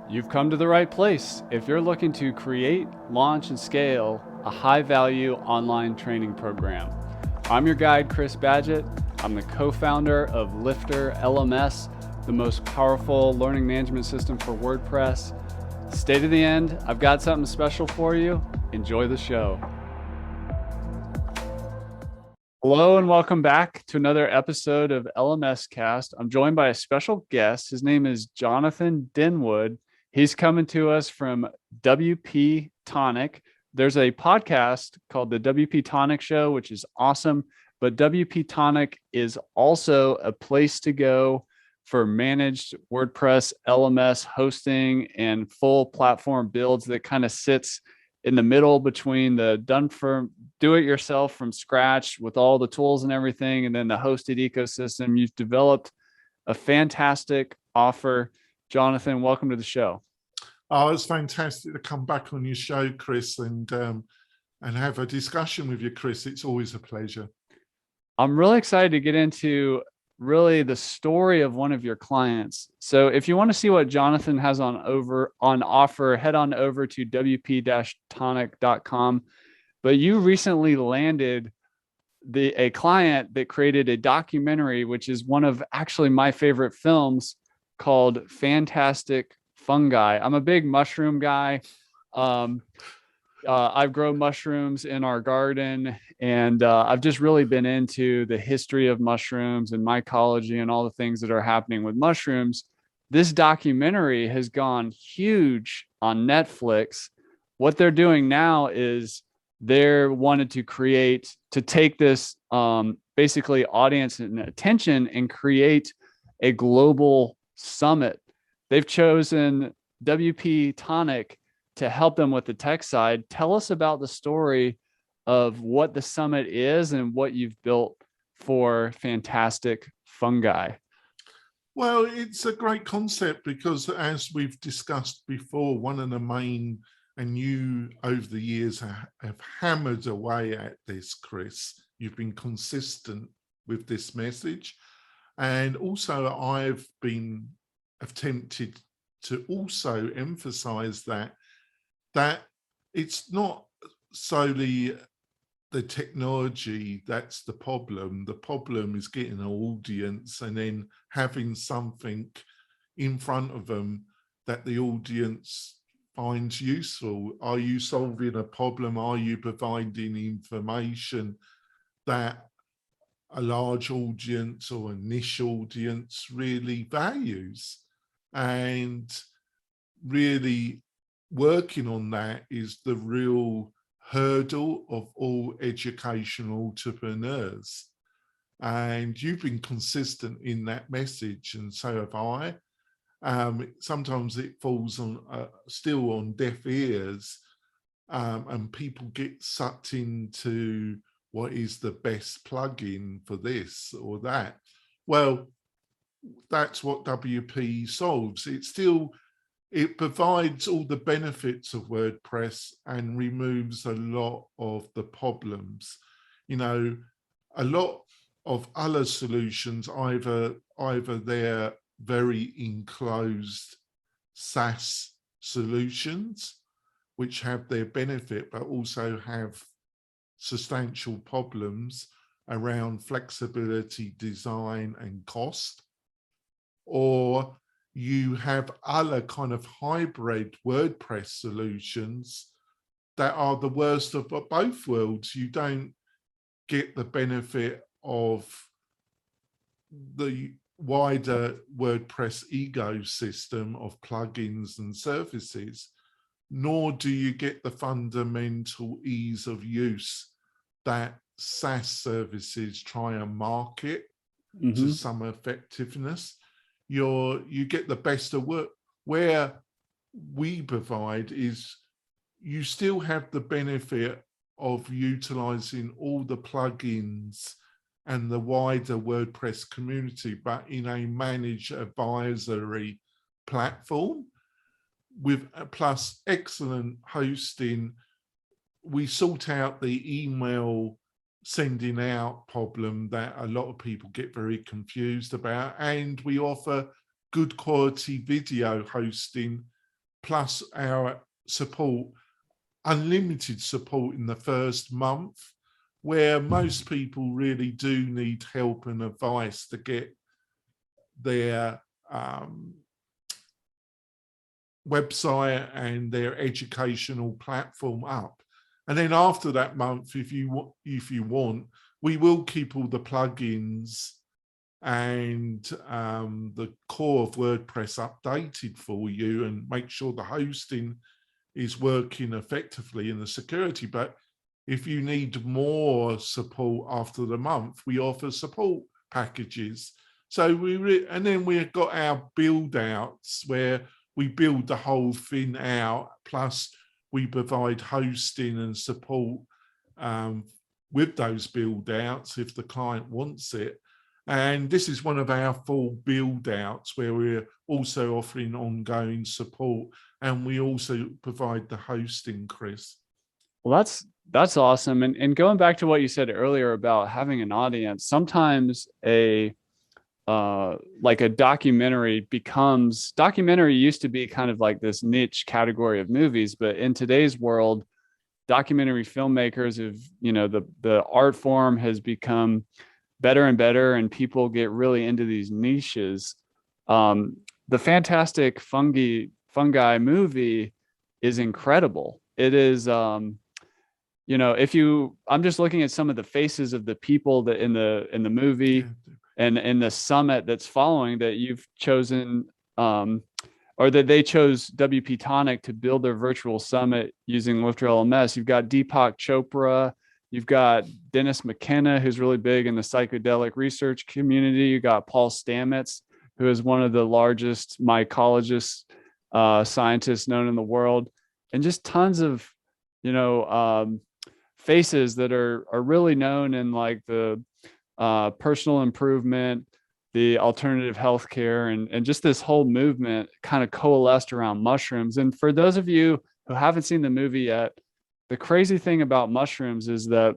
You've come to the right place if you're looking to create, launch, and scale a high-value online training program. I'm your guide, Chris Badgett. I'm the co-founder of LifterLMS, the most powerful learning management system for WordPress. Stay to the end. I've got something special for you. Enjoy the show. Hello and welcome back to another episode of LMS Cast. I'm joined by a special guest. His name is Jonathan Denwood. He's coming to us from WP-Tonic. There's a podcast called the WP-Tonic Show, which is awesome. But WP-Tonic is also a place to go for managed WordPress, LMS hosting, and full platform builds that kind of sits in the middle between the do-it-yourself from scratch with all the tools and everything, and then the hosted ecosystem. You've developed a fantastic offer. Jonathan, welcome to the show. Oh, it's fantastic to come back on your show, Chris, and have a discussion with you, Chris. It's always a pleasure. I'm really excited to get into really the story of one of your clients. So if you want to see what Jonathan has on offer, head on over to wp-tonic.com. But you recently landed a client that created a documentary, which is one of actually my favorite films, called Fantastic Fungi. I'm a big mushroom guy. I've grown mushrooms in our garden, and I've just really been into the history of mushrooms and mycology and all the things that are happening with mushrooms. This documentary has gone huge on Netflix. What they're doing now is they're wanted to take this basically audience and attention and create a global summit. They've chosen WP-Tonic to help them with the tech side. Tell us about the story of what the summit is and what you've built for Fantastic Fungi. Well, it's a great concept because, as we've discussed before, one of the main, and you over the years have hammered away at this, Chris. You've been consistent with this message. And also I've been attempted to also emphasize that it's not solely the technology that's the problem. The problem is getting an audience and then having something in front of them that the audience finds useful. Are you solving a problem? Are you providing information that a large audience or a niche audience really values? And really working on that is the real hurdle of all educational entrepreneurs. And you've been consistent in that message, and so have I. Sometimes it falls on still on deaf ears, and people get sucked into what is the best plugin for this or that. Well, that's what WP solves. It provides all the benefits of WordPress and removes a lot of the problems. You know, a lot of other solutions, either they're very enclosed SaaS solutions, which have their benefit, but also have substantial problems around flexibility, design, and cost. Or you have other kind of hybrid WordPress solutions that are the worst of both worlds. You don't get the benefit of the wider WordPress ecosystem of plugins and services, nor do you get the fundamental ease of use that SaaS services try and market to some effectiveness. You get the best of work. Where we provide is you still have the benefit of utilizing all the plugins and the wider WordPress community, but in a managed advisory platform with plus excellent hosting. We sort out the email sending out problem that a lot of people get very confused about, and we offer good quality video hosting plus our support, unlimited support in the first month, where most people really do need help and advice to get their website and their educational platform up. And then after that month, if you want, we will keep all the plugins and the core of WordPress updated for you and make sure the hosting is working effectively in the security. But if you need more support after the month, we offer support packages. So and then we've got our build outs where we build the whole thing out, plus we provide hosting and support with those build outs if the client wants it. And this is one of our full build outs where we're also offering ongoing support, and we also provide the hosting, Chris. Well, that's awesome. And going back to what you said earlier about having an audience, sometimes like a documentary used to be kind of like this niche category of movies, but in today's world, documentary filmmakers have, the art form has become better and better, and people get really into these niches. The Fantastic Fungi movie is incredible. It is, I'm just looking at some of the faces of the people that in the movie and in the summit that's following, that you've chosen, or that they chose WP-Tonic to build their virtual summit using LifterLMS. You've got Deepak Chopra, you've got McKenna, who's really big in the psychedelic research community. You got Paul Stamets, who is one of the largest mycologist scientists known in the world, and just tons of, faces that are really known in like the personal improvement, the alternative healthcare, and just this whole movement kind of coalesced around mushrooms. And for those of you who haven't seen the movie yet, the crazy thing about mushrooms is that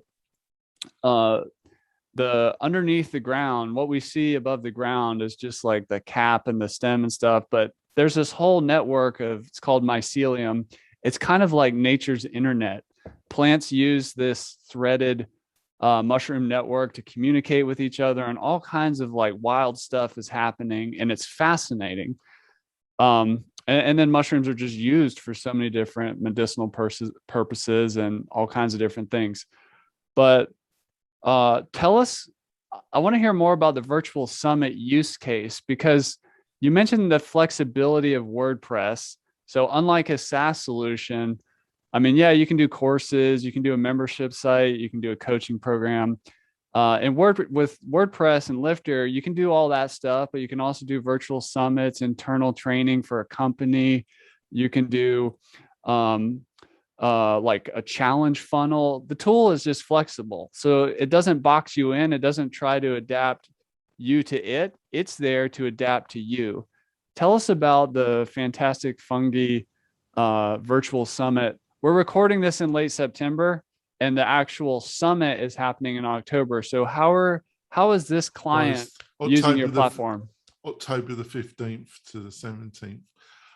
the underneath the ground, what we see above the ground is just like the cap and the stem and stuff. But there's this whole network it's called mycelium. It's kind of like nature's internet. Plants use this threaded mushroom network to communicate with each other, and all kinds of like wild stuff is happening, and it's fascinating. And then mushrooms are just used for so many different medicinal purposes and all kinds of different things. But tell us, I want to hear more about the virtual summit use case, because you mentioned the flexibility of WordPress. So unlike a SaaS solution, I mean, yeah, you can do courses, you can do a membership site, you can do a coaching program. And with WordPress and Lifter, you can do all that stuff, but you can also do virtual summits, internal training for a company. You can do like a challenge funnel. The tool is just flexible. So it doesn't box you in. It doesn't try to adapt you to it. It's there to adapt to you. Tell us about the Fantastic Fungi virtual summit. We're recording this in late September, and the actual summit is happening in October. So how is this client using your platform? October the 15th to the 17th.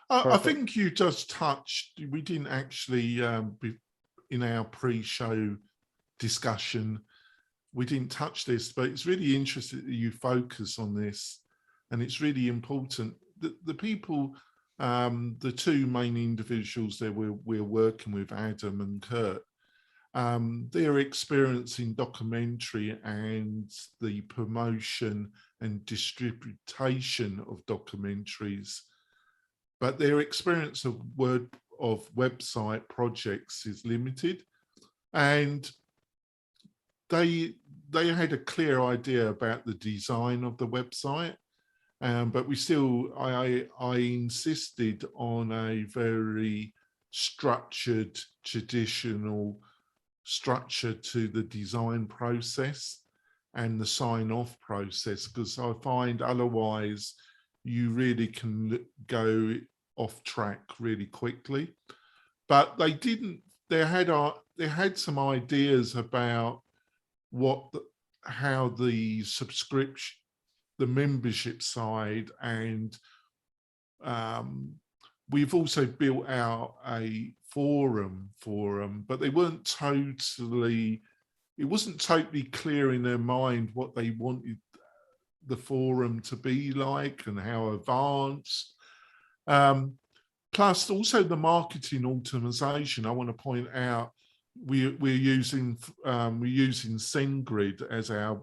I think you just touched, we didn't actually, in our pre-show discussion, we didn't touch this, but it's really interesting that you focus on this, and it's really important. The people, the two main individuals that we're working with, Adam and Kurt, their experience in documentary and the promotion and distribution of documentaries, but their experience of website projects is limited, and they had a clear idea about the design of the website. But I insisted on a very structured, traditional structure to the design process and the sign-off process, because I find otherwise you really can go off track really quickly. But they didn't. They had some ideas about how the subscription, the membership side, and we've also built out a forum for them, but they weren't totally, it wasn't totally clear in their mind what they wanted the forum to be like and how advanced. Plus also the marketing optimization. I want to point out we're using SendGrid as our,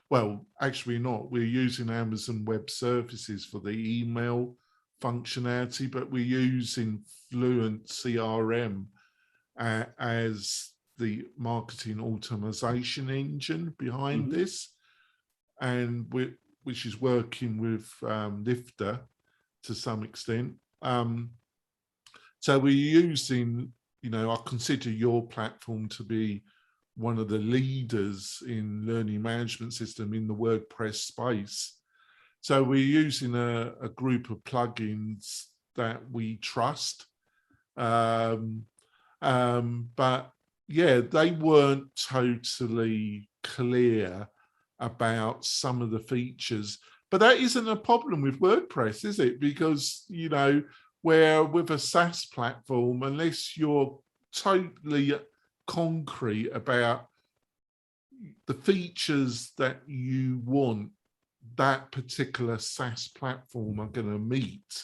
well, actually not. We're using Amazon Web Services for the email functionality, but we're using Fluent CRM as the marketing automation engine behind this, and which is working with Lifter to some extent. So we're using, I consider your platform to be one of the leaders in learning management system in the WordPress space. So we're using a group of plugins that we trust. But yeah, they weren't totally clear about some of the features. But that isn't a problem with WordPress, is it? Because, where with a SaaS platform, unless you're totally concrete about the features that you want that particular SaaS platform are going to meet,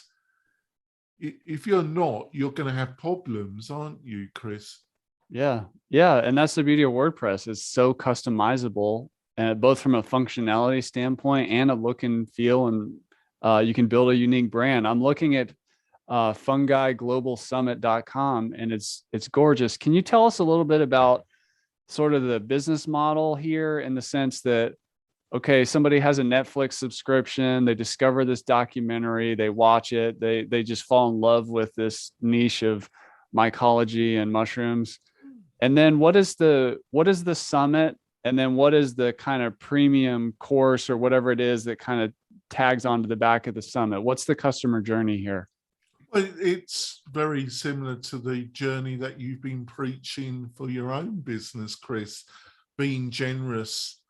if you're not, you're going to have problems, aren't you, Chris? Yeah. And that's the beauty of WordPress. It's so customizable, both from a functionality standpoint and a look and feel, and you can build a unique brand. I'm looking at fungiglobalsummit.com, and it's gorgeous. Can you tell us a little bit about sort of the business model here, in the sense that, okay, somebody has a Netflix subscription, they discover this documentary, they watch it, they just fall in love with this niche of mycology and mushrooms. And then what is the summit? And then what is the kind of premium course or whatever it is that kind of tags onto the back of the summit? What's the customer journey here? Well, it's very similar to the journey that you've been preaching for your own business, Chris. Being generous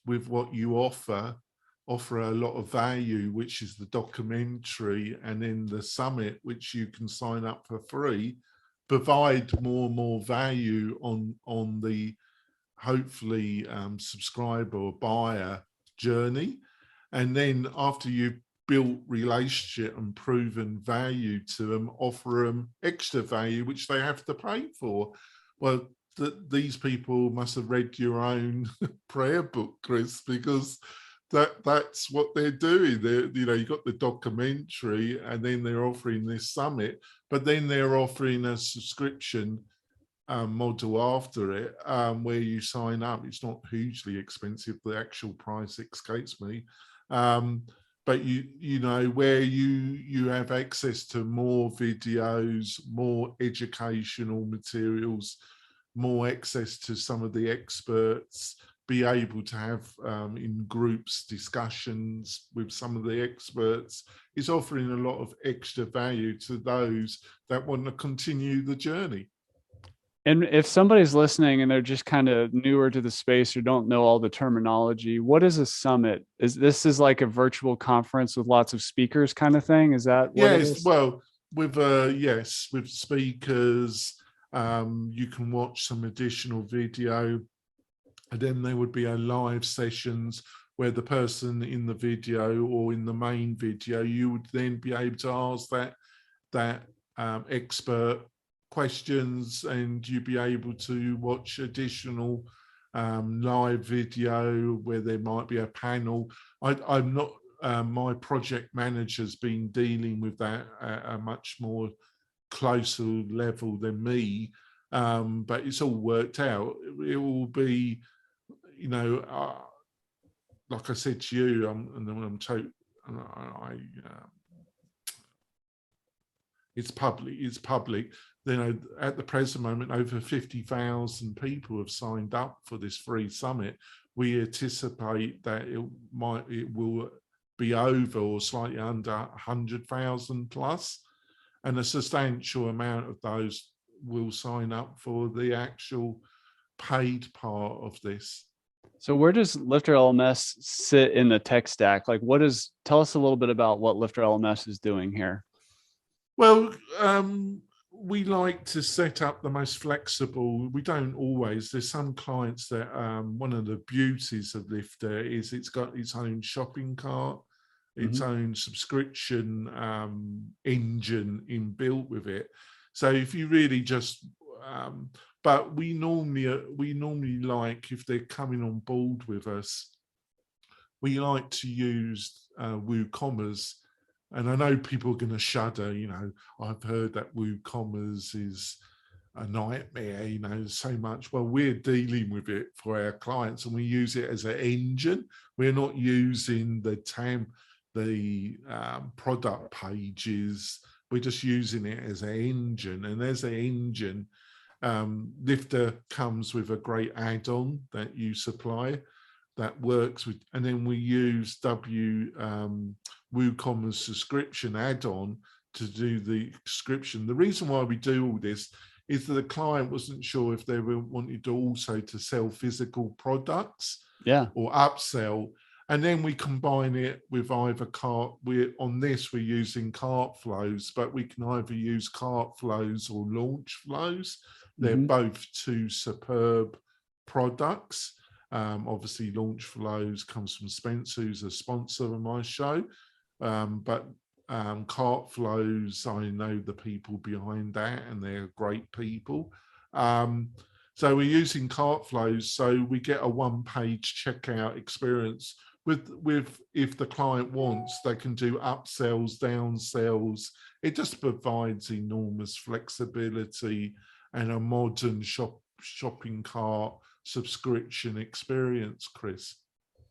with what you offer a lot of value, which is the documentary, and then the summit, which you can sign up for free, provide more and more value on the hopefully subscriber or buyer journey. And then after you've built relationship and proven value to them, offer them extra value, which they have to pay for. Well, these people must have read your own prayer book, Chris, because that's what they're doing. You got the documentary, and then they're offering this summit, but then they're offering a subscription model after it, where you sign up. It's not hugely expensive. The actual price escapes me. But where you have access to more videos, more educational materials, more access to some of the experts, be able to have in groups discussions with some of the experts, is offering a lot of extra value to those that want to continue the journey. And if somebody's listening and they're just kind of newer to the space or don't know all the terminology, what is a summit? Is this like a virtual conference with lots of speakers kind of thing? Is that what it is? Well, with with speakers, you can watch some additional video, and then there would be a live sessions where the person in the video or in the main video, you would then be able to ask that expert questions, and you'd be able to watch additional live video where there might be a panel. I'm not, my project manager's been dealing with that at a much more closer level than me, but it's all worked out. It will be, like I said to you, it's public. At the present moment, over 50,000 people have signed up for this free summit. We anticipate that it will be over or slightly under 100,000 plus, and a substantial amount of those will sign up for the actual paid part of this. So where does LifterLMS sit in the tech stack? Like, tell us a little bit about what LifterLMS is doing here. Well, we like to set up the most flexible. We don't always. There's some clients that one of the beauties of Lifter is it's got its own shopping cart, its Mhm. own subscription engine inbuilt with it. So if you really just, but we normally like, if they're coming on board with us, we like to use Woocommerce. And I know people are going to shudder, I've heard that WooCommerce is a nightmare, so much. Well, we're dealing with it for our clients and we use it as an engine. We're not using the product pages. We're just using it as an engine. And as an engine, Lifter comes with a great add-on that you supply that works with, and then we use WooCommerce subscription add-on to do the subscription. The reason why we do all this is that the client wasn't sure if they wanted to also to sell physical products or upsell. And then we combine it with either we're using cart flows, but we can either use cart flows or launch flows. They're both two superb products. Obviously, Launch Flows comes from Spencer, who's a sponsor of my show. But Cart Flows, I know the people behind that, and they're great people. So we're using Cart Flows, so we get a one-page checkout experience. With if the client wants, they can do upsells, downsells. It just provides enormous flexibility and a modern shopping cart subscription experience, Chris.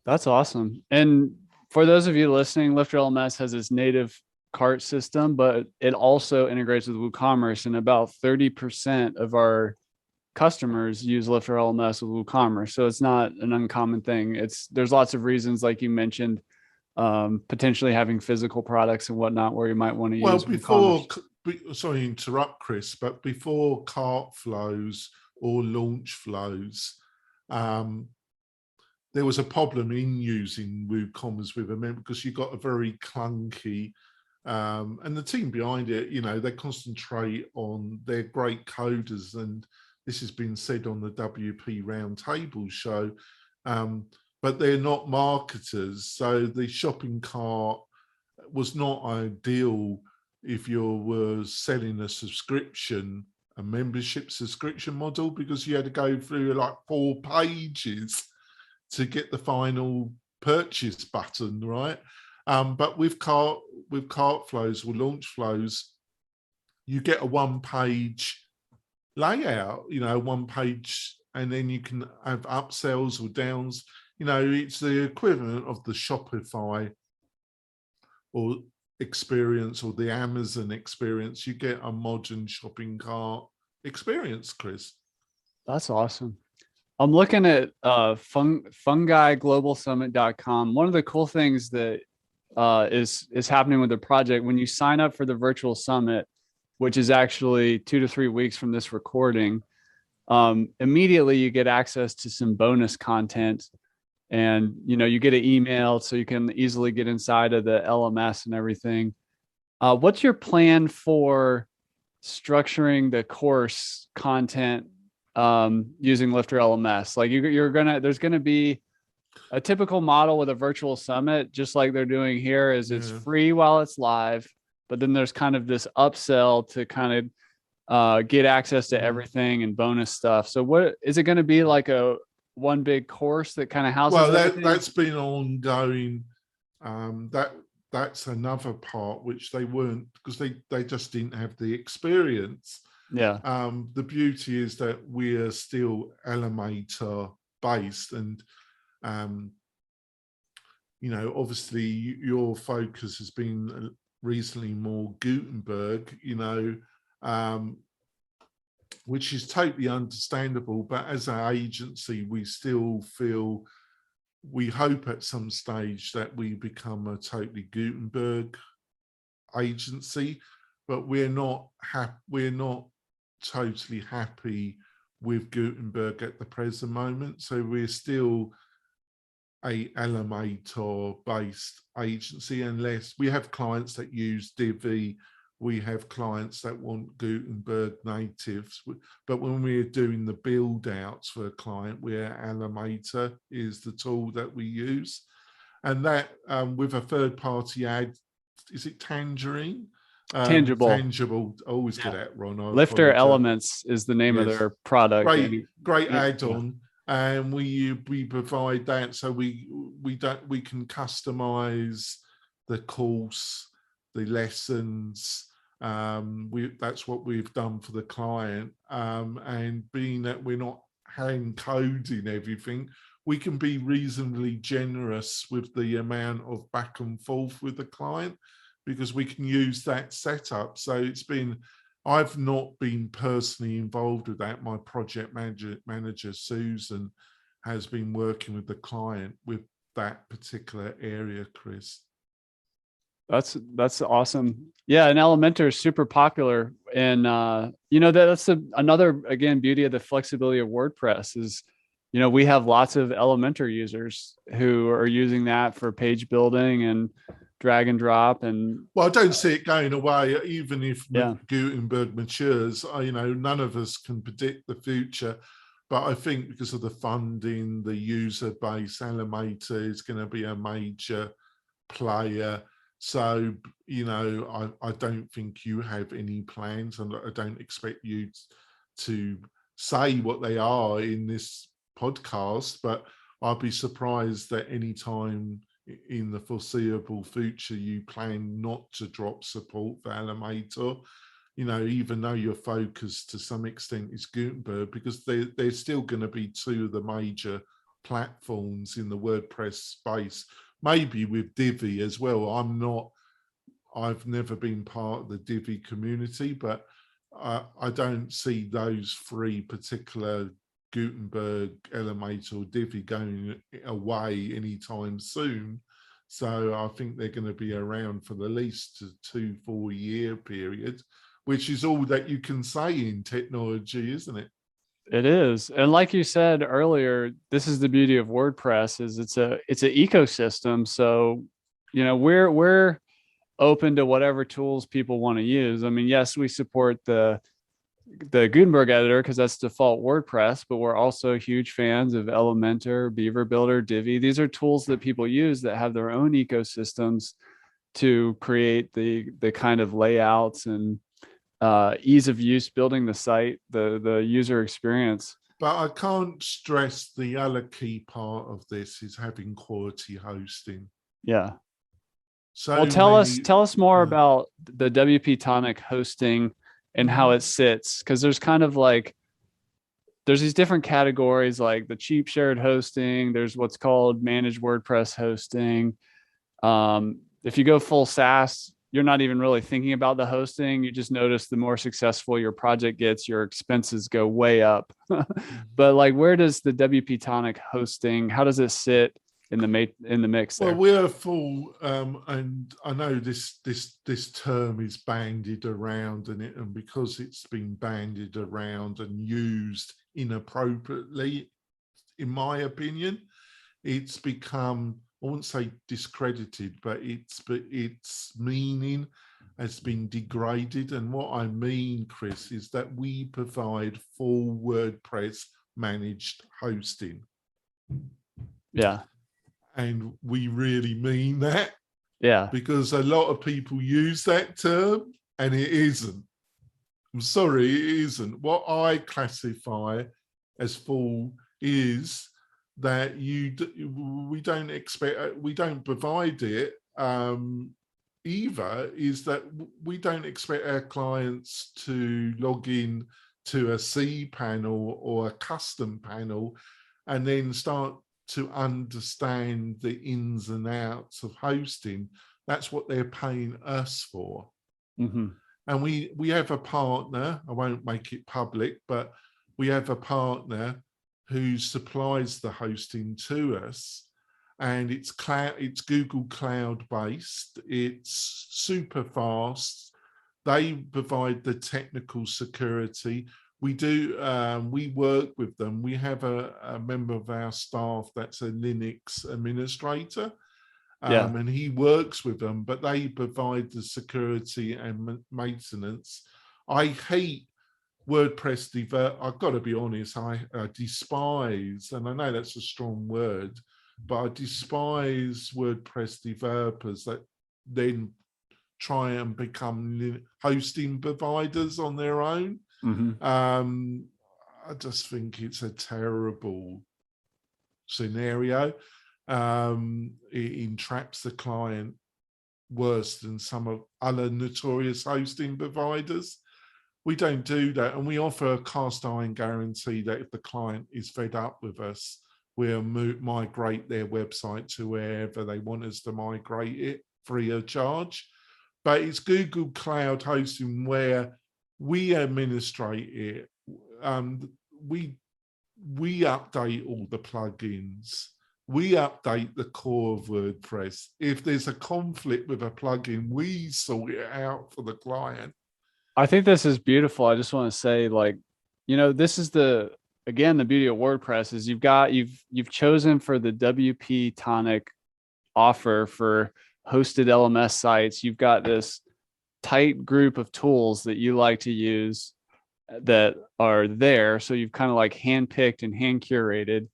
That's awesome. And for those of you listening, LifterLMS has its native cart system, but it also integrates with WooCommerce, and about 30% of our customers use LifterLMS with WooCommerce. So it's not an uncommon thing. There's lots of reasons, like you mentioned, potentially having physical products and whatnot where you might want to use WooCommerce. Sorry to interrupt, Chris, but before cart flows or launch flows, there was a problem in using WooCommerce with them because you got a very clunky, and the team behind it, they concentrate on, they're great coders, and this has been said on the WP Roundtable show, but they're not marketers. So the shopping cart was not ideal if you were selling a membership subscription model, because you had to go through like 4 pages to get the final purchase button, right? But with cart flows or launch flows, you get a one-page layout, one page, and then you can have upsells or downs. It's the equivalent of the Shopify or experience or the Amazon experience. You get a modern shopping cart experience, Chris. That's awesome. I'm looking at fungiglobalsummit.com. One of the cool things that is happening with the project, when you sign up for the virtual summit, which is actually 2 to 3 weeks from this recording, immediately you get access to some bonus content, and you get an email so you can easily get inside of the LMS and everything. What's your plan for structuring the course content using LifterLMS? Like there's gonna be a typical model with a virtual summit, just like they're doing here, is it's free while it's live, but then there's kind of this upsell to kind of get access to everything and bonus stuff. So what is it going to be, like a one big course that kind of houses everything? That's been ongoing. That's another part which they weren't, because they just didn't have the experience. The beauty is that we're still Elementor based, and obviously your focus has been recently more Gutenberg, which is totally understandable. But as an agency, we still feel, we hope at some stage that we become a totally Gutenberg agency, but we're not totally happy with Gutenberg at the present moment. So we're still a Elementor based agency, unless we have clients that use Divi we have clients that want Gutenberg natives, but when we're doing the build outs for a client, Elementor is the tool that we use. And that with a third party ad, is it Tangerine? Tangible. Always get that wrong. LifterLMS is the name of their product. Great add-on. And we provide that, so we can customize the course, the lessons. That's what we've done for the client. And being that we're not hand coding everything, we can be reasonably generous with the amount of back and forth with the client, because we can use that setup. So I've not been personally involved with that. My project manager Susan has been working with the client with that particular area, Chris. That's awesome. Yeah, and Elementor is super popular, and that's another, again, beauty of the flexibility of WordPress is, we have lots of Elementor users who are using that for page building and drag and drop. And well, I don't see it going away, even if Gutenberg matures. None of us can predict the future, but I think because of the funding, the user base, Elementor is going to be a major player. So, I don't think you have any plans, and I don't expect you to say what they are in this podcast, but I'd be surprised that any time in the foreseeable future you plan not to drop support for Elementor, even though your focus to some extent is Gutenberg, because they're still going to be two of the major platforms in the WordPress space, maybe with Divi as well. I've never been part of the Divi community, but I don't see those three particular, Gutenberg, Elementor, Divi, going away anytime soon. So I think they're going to be around for the least 2-4 year period, which is all that you can say in technology, isn't it? It is. And like you said earlier, this is the beauty of WordPress, is it's an ecosystem. So, we're open to whatever tools people want to use. I mean, yes, we support the Gutenberg editor because that's default WordPress, but we're also huge fans of Elementor, Beaver Builder, Divi. These are tools that people use that have their own ecosystems to create the kind of layouts and ease of use, building the site, the user experience. But I can't stress the other key part of this is having quality hosting. Yeah. So tell us more about the WP-Tonic hosting and how it sits, because there's kind of there's these different categories, like the cheap shared hosting. There's what's called managed WordPress hosting. If you go full SaaS, you're not even really thinking about the hosting. You just notice the more successful your project gets, your expenses go way up. But where does the WP-Tonic hosting, how does it sit in the mix there? Well, we're full, and I know this term is bandied around, and because it's been bandied around and used inappropriately, in my opinion, it's become, I wouldn't say discredited, but its meaning has been degraded. And what I mean, Chris, is that we provide full WordPress managed hosting. Yeah. And we really mean that. Yeah. Because a lot of people use that term and it isn't. I'm sorry, it isn't. What I classify as full is that we don't provide it either, is that we don't expect our clients to log in to a C panel or a custom panel and then start to understand the ins and outs of hosting. That's what they're paying us for. Mm-hmm. And we have a partner, I won't make it public, but we have a partner who supplies the hosting to us, and it's Google Cloud based. It's super fast. They provide the technical security. We work with them. We have a member of our staff that's a Linux administrator, Yeah. And he works with them, but they provide the security and maintenance. I hate WordPress I've got to be honest, I despise, and I know that's a strong word, but I despise WordPress developers that then try and become hosting providers on their own. I just think it's a terrible scenario. It entraps the client worse than some of other notorious hosting providers. We don't do that, and we offer a cast iron guarantee that if the client is fed up with us, we'll migrate their website to wherever they want us to migrate it free of charge. But it's Google Cloud Hosting where we administrate it. We update all the plugins. We update the core of WordPress. If there's a conflict with a plugin, we sort it out for the client. I think this is beautiful. I just want to say, like, this is the beauty of WordPress is you've chosen for the WP-Tonic offer for hosted LMS sites. You've got this tight group of tools that you like to use that are there. So you've kind of like handpicked and hand curated.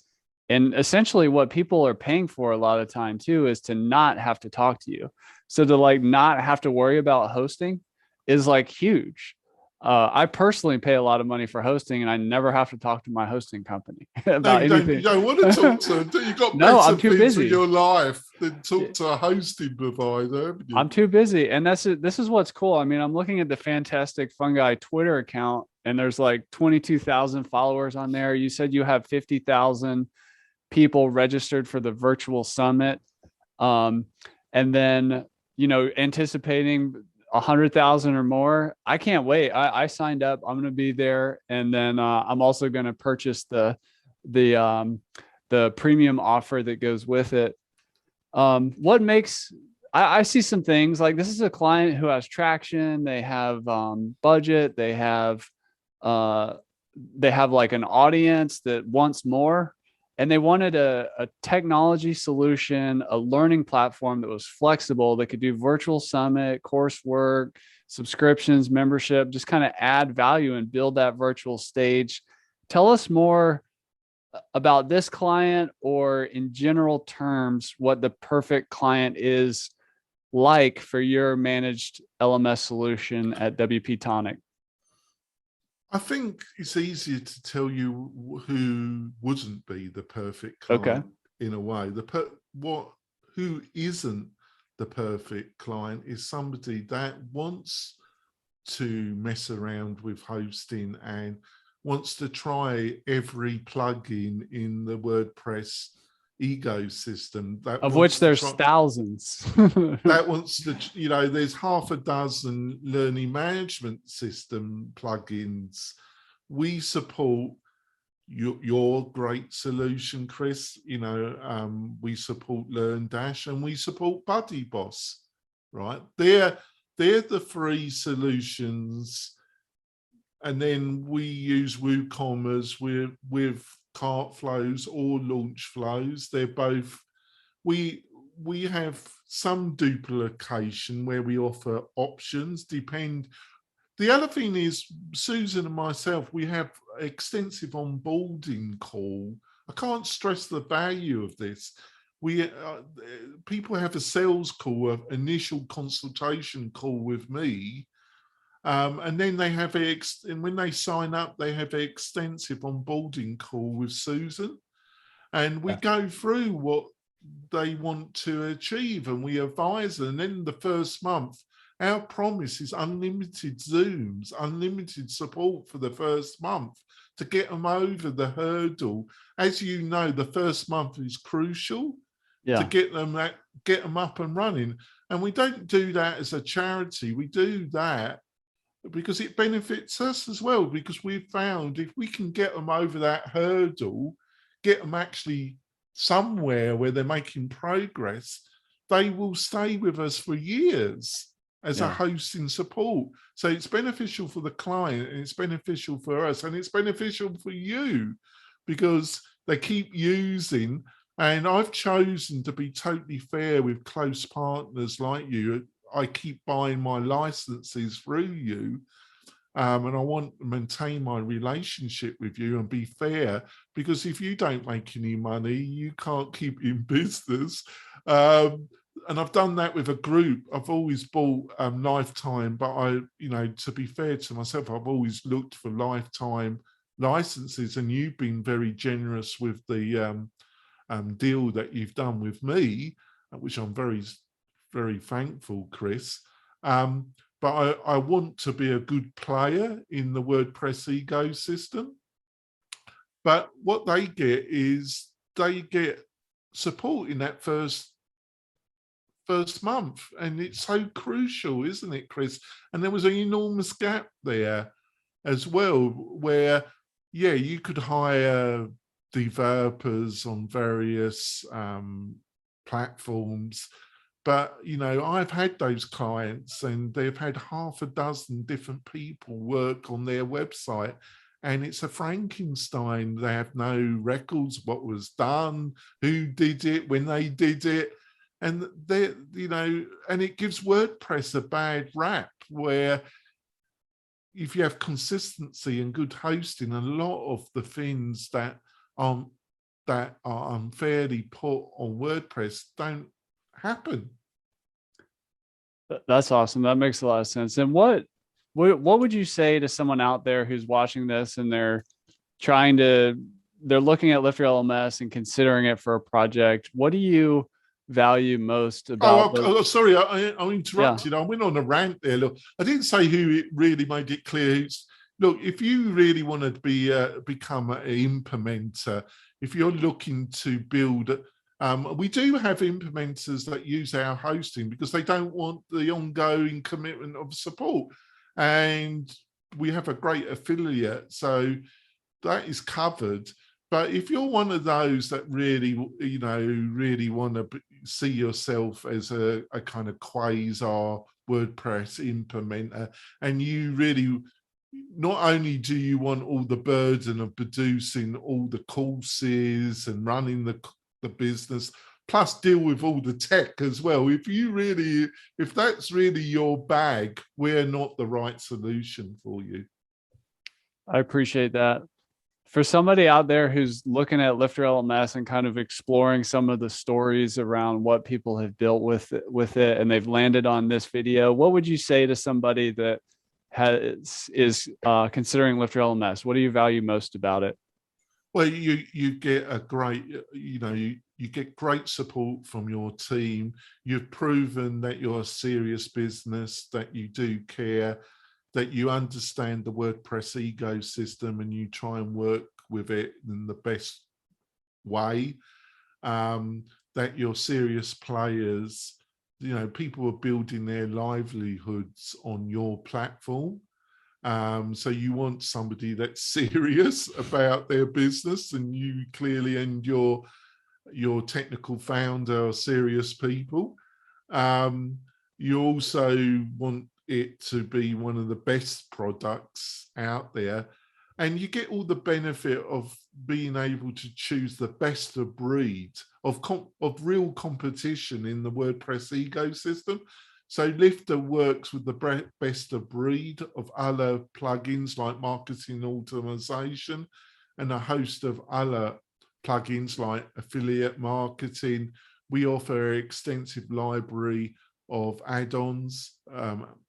And essentially what people are paying for a lot of time too is to not have to talk to you. So to like not have to worry about hosting is like huge. I personally pay a lot of money for hosting, and I never have to talk to my hosting company about anything. You don't want to talk to them. You've got no, better I'm too things busy in your life than talk to a hosting provider, haven't you? I'm too busy. And this is what's cool. I mean, I'm looking at the Fantastic Fungi Twitter account, and there's like 22,000 followers on there. You said you have 50,000 people registered for the virtual summit. And then, anticipating 100,000 or more. I can't wait. I signed up. I'm going to be there. And then I'm also going to purchase the premium offer that goes with it. What makes, I see some things like this is a client who has traction. They have budget. They have like an audience that wants more. And they wanted a technology solution, a learning platform that was flexible, that could do virtual summit, coursework, subscriptions, membership, just kind of add value and build that virtual stage. Tell us more about this client, or in general terms, what the perfect client is like for your managed LMS solution at WP-Tonic. I think it's easier to tell you who wouldn't be the perfect client in a way. Who isn't the perfect client is somebody that wants to mess around with hosting and wants to try every plugin in the WordPress ecosystem, of which there's thousands. That wants to, there's half a dozen learning management system plugins. We support your great solution, Chris. We support LearnDash and we support BuddyBoss, right? They're the free solutions. And then we use Woocommerce with cart flows or launch flows. They're both, we have some duplication where we offer options, The other thing is, Susan and myself, we have extensive onboarding call. I can't stress the value of this. People have a sales call, an initial consultation call with me, and then they have and when they sign up, they have an extensive onboarding call with Susan, and we go through what they want to achieve, and we advise them. And then the first month, our promise is unlimited Zooms, unlimited support for the first month to get them over the hurdle. As you know, the first month is crucial to get them up and running. And we don't do that as a charity. We do that because it benefits us as well, because we've found if we can get them over that hurdle, get them actually somewhere where they're making progress, they will stay with us for years as a hosting support. So it's beneficial for the client, and it's beneficial for us, and it's beneficial for you because they keep using. And I've chosen to be totally fair with close partners like you. I keep buying my licenses through you. And I want to maintain my relationship with you and be fair, because if you don't make any money, you can't keep in business. And I've done that with a group. I've always bought lifetime, but to be fair to myself, I've always looked for lifetime licenses, and you've been very generous with the deal that you've done with me, which I'm very, very thankful, Chris. But I want to be a good player in the WordPress ecosystem. But what they get is they get support in that first month. And it's so crucial, isn't it, Chris? And there was an enormous gap there as well, where, yeah, you could hire developers on various platforms. But, I've had those clients and they've had half a dozen different people work on their website, and it's a Frankenstein. They have no records, what was done, who did it, when they did it. And and it gives WordPress a bad rap, where if you have consistency and good hosting, a lot of the things that are unfairly put on WordPress don't happen. That's awesome. That makes a lot of sense. And what would you say to someone out there who's watching this and they're looking at LifterLMS and considering it for a project? What do you value most about sorry, I interrupted. Yeah. I went on a rant there. Look, I didn't say who it really made it clear. Look, if you really want to become an implementer, if you're looking to build, we do have implementers that use our hosting because they don't want the ongoing commitment of support. And we have a great affiliate, so that is covered. But if you're one of those that really want to see yourself as a kind of quasi WordPress implementer, and you really, not only do you want all the burden of producing all the courses and running the business, plus deal with all the tech as well. If that's really your bag, we're not the right solution for you. I appreciate that. For somebody out there who's looking at LifterLMS and kind of exploring some of the stories around what people have built with it, and they've landed on this video, what would you say to somebody that is considering LifterLMS? What do you value most about it? Well, you get a great, you get great support from your team. You've proven that you're a serious business, that you do care, that you understand the WordPress ecosystem and you try and work with it in the best way, that you're serious players. People are building their livelihoods on your platform. So you want somebody that's serious about their business, and you clearly, and your technical founder are serious people. You also want it to be one of the best products out there, and you get all the benefit of being able to choose the best of breed of real competition in the WordPress ecosystem. So Lifter works with the best of breed of other plugins like marketing automation and a host of other plugins like affiliate marketing. We offer an extensive library of add-ons,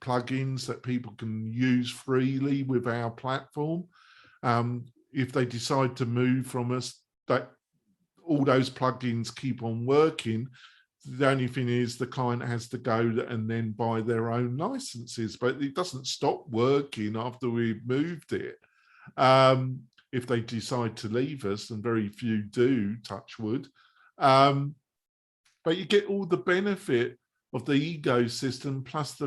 plugins that people can use freely with our platform. If they decide to move from us, that all those plugins keep on working. The only thing is the client has to go and then buy their own licenses, but it doesn't stop working after we've moved it. If they decide to leave us, and very few do, touch wood. But you get all the benefit of the ecosystem, plus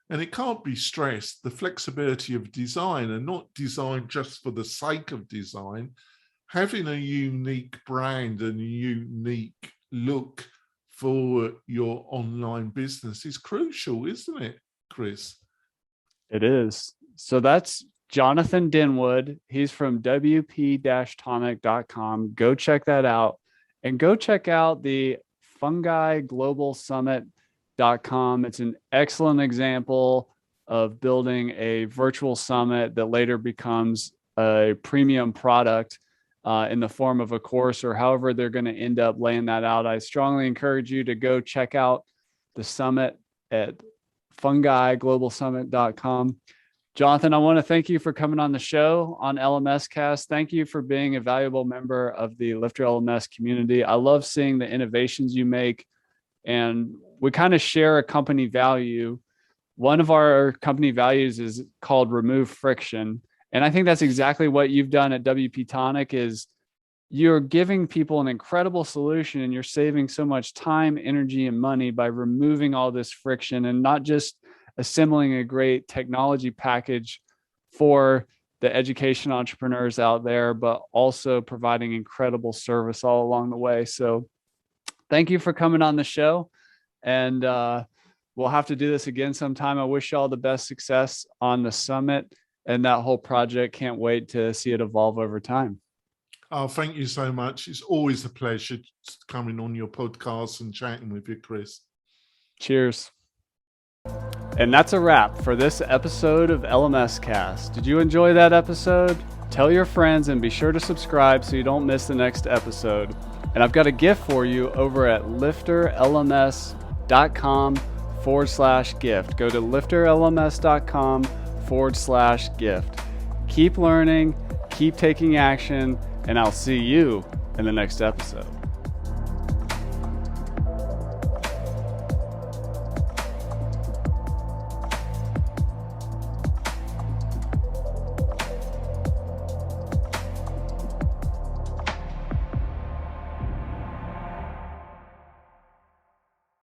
and it can't be stressed, the flexibility of design, and not design just for the sake of design. Having a unique brand and a unique look for your online business is crucial, isn't it, Chris? It is. So that's Jonathan Denwood. He's from WP-Tonic.com. Go check that out. And go check out the fungiglobalsummit.com. It's an excellent example of building a virtual summit that later becomes a premium product in the form of a course, or however they're going to end up laying that out. I strongly encourage you to go check out the summit at fungiglobalsummit.com. Jonathan, I want to thank you for coming on the show on LMS Cast. Thank you for being a valuable member of the LifterLMS community. I love seeing the innovations you make, and we kind of share a company value. One of our company values is called remove friction. And I think that's exactly what you've done at WP-Tonic. Is you're giving people an incredible solution, and you're saving so much time, energy, and money by removing all this friction, and not just assembling a great technology package for the education entrepreneurs out there, but also providing incredible service all along the way. So thank you for coming on the show. And we'll have to do this again sometime. I wish you all the best success on the summit and that whole project. Can't wait to see it evolve over time. Oh, thank you so much. It's always a pleasure coming on your podcast and chatting with you, Chris. Cheers. And that's a wrap for this episode of LMS Cast. Did you enjoy that episode? Tell your friends and be sure to subscribe so you don't miss the next episode. And I've got a gift for you over at LifterLMS.com/gift. Go to LifterLMS.com/gift. Keep learning, keep taking action, and I'll see you in the next episode.